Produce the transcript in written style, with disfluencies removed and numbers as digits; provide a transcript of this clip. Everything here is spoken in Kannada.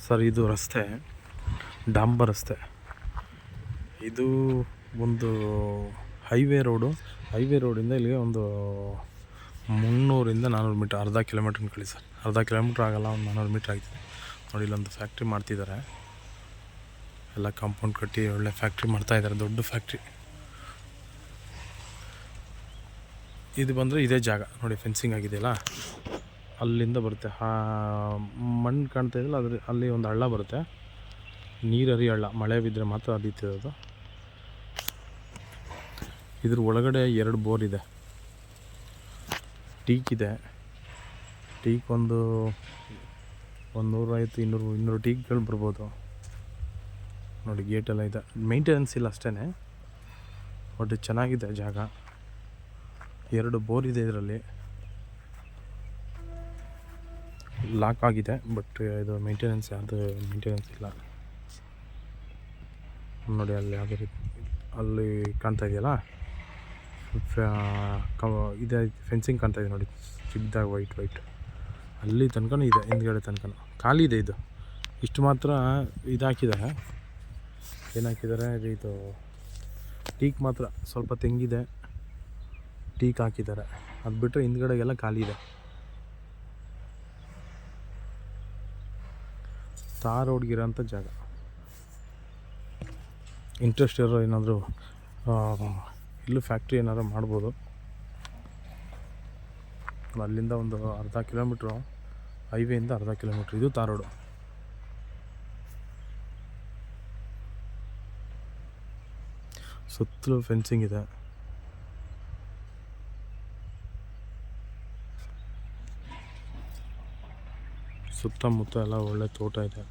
ಸರ್ ಇದು ರಸ್ತೆ ಡಾಂಬರ್ ರಸ್ತೆ. ಇದು ಒಂದು ಹೈವೇ ರೋಡಿಂದ ಇಲ್ಲಿಗೆ ಒಂದು 300 400 ಮೀಟ್ರ್, ಅರ್ಧ ಕಿಲೋಮೀಟ್ರ್ ಅನ್ಕೊಳ್ಳಿ ಸರ್. ಅರ್ಧ ಕಿಲೋಮೀಟ್ರ್ ಆಗಲ್ಲ, ಒಂದು 400 ಮೀಟ್ರ್ ಆಗ್ತದೆ ನೋಡಿ. ಇಲ್ಲೊಂದು ಫ್ಯಾಕ್ಟ್ರಿ ಮಾಡ್ತಿದ್ದಾರೆ, ಎಲ್ಲ ಕಾಂಪೌಂಡ್ ಕಟ್ಟಿ ಒಳ್ಳೆ ಫ್ಯಾಕ್ಟ್ರಿ ಮಾಡ್ತಾಯಿದ್ದಾರೆ, ದೊಡ್ಡ ಫ್ಯಾಕ್ಟ್ರಿ. ಇದು ಬಂದರೆ ಇದೇ ಜಾಗ ನೋಡಿ, ಫೆನ್ಸಿಂಗ್ ಆಗಿದೆಯಲ್ಲ ಅಲ್ಲಿಂದ ಬರುತ್ತೆ. ಮಣ್ಣು ಕಾಣ್ತಾ ಇದೆಯಲ್ಲ ಅಲ್ಲಿ ಒಂದು ಹಳ್ಳ ಬರುತ್ತೆ, ನೀರರಿ ಹಳ್ಳ. ಮಳೆ ಬಿದ್ದರೆ ಮಾತ್ರ ಹರಿತಿರೋದು. ಇದ್ರ ಒಳಗಡೆ 2 ಬೋರ್ ಇದೆ, ಟೀಕ್ ಇದೆ. ಟೀಕ್ ಒಂದು 150-200 ಟೀಕ್ಗಳು ಬರ್ಬೋದು ನೋಡಿ. ಗೇಟೆಲ್ಲ ಇದೆ, ಮೇಂಟೆನೆನ್ಸ್ ಇಲ್ಲ ಅಷ್ಟೇ, ಬಟ್ ಚೆನ್ನಾಗಿದೆ ಜಾಗ. 2 ಬೋರ್ ಇದೆ ಇದರಲ್ಲಿ, ಲಾಕ್ ಆಗಿದೆ, ಬಟ್ ಇದು ಮೇಂಟೆನೆನ್ಸ್ ಇಲ್ಲ ನೋಡಿ. ಅಲ್ಲಿ ಯಾವುದೇ ರೀತಿ ಅಲ್ಲಿ ಕಾಣ್ತಾ ಇದೆಯಲ್ಲ, ಇದೆ ಫೆನ್ಸಿಂಗ್ ಕಾಣ್ತಾ ಇದೆ ನೋಡಿ, ಚಿಕ್ಕದಾಗಿ ವೈಟ್ ಅಲ್ಲಿ ತನಕ ಇದೆ, ಹಿಂದ್ಗಡೆ ತನಕ ಖಾಲಿ ಇದೆ. ಇದು ಇಷ್ಟು ಮಾತ್ರ ಇದು ಹಾಕಿದ್ದಾರೆ. ಏನು ಹಾಕಿದ್ದಾರೆ ಇದು ಟೀಕ್ ಮಾತ್ರ ಸ್ವಲ್ಪ ತೆಂಗಿದೆ, ಟೀಕ್ ಹಾಕಿದ್ದಾರೆ. ಅದು ಬಿಟ್ಟರೆ ಹಿಂದ್ಗಡೆಗೆಲ್ಲ ಖಾಲಿ ಇದೆ. ತಾರ್ ರೋಡ್ಗಿರೋಂಥ ಜಾಗ. ಇಂಟ್ರೆಸ್ಟ್ ಇರೋ ಏನಾದರೂ ಇಲ್ಲೂ ಫ್ಯಾಕ್ಟ್ರಿ ಏನಾದ್ರು ಮಾಡ್ಬೋದು. ಅಲ್ಲಿಂದ ಒಂದು ಅರ್ಧ ಕಿಲೋಮೀಟ್ರು, ಹೈವೇಯಿಂದ ಅರ್ಧ ಕಿಲೋಮೀಟ್ರ್. ಇದು ತಾರ್ ರೋಡು. ಸುತ್ತಲೂ ಫೆನ್ಸಿಂಗ್ ಇದೆ. ಸುತ್ತಮುತ್ತ ಎಲ್ಲ ಒಳ್ಳೆ ತೋಟ ಇದೆ.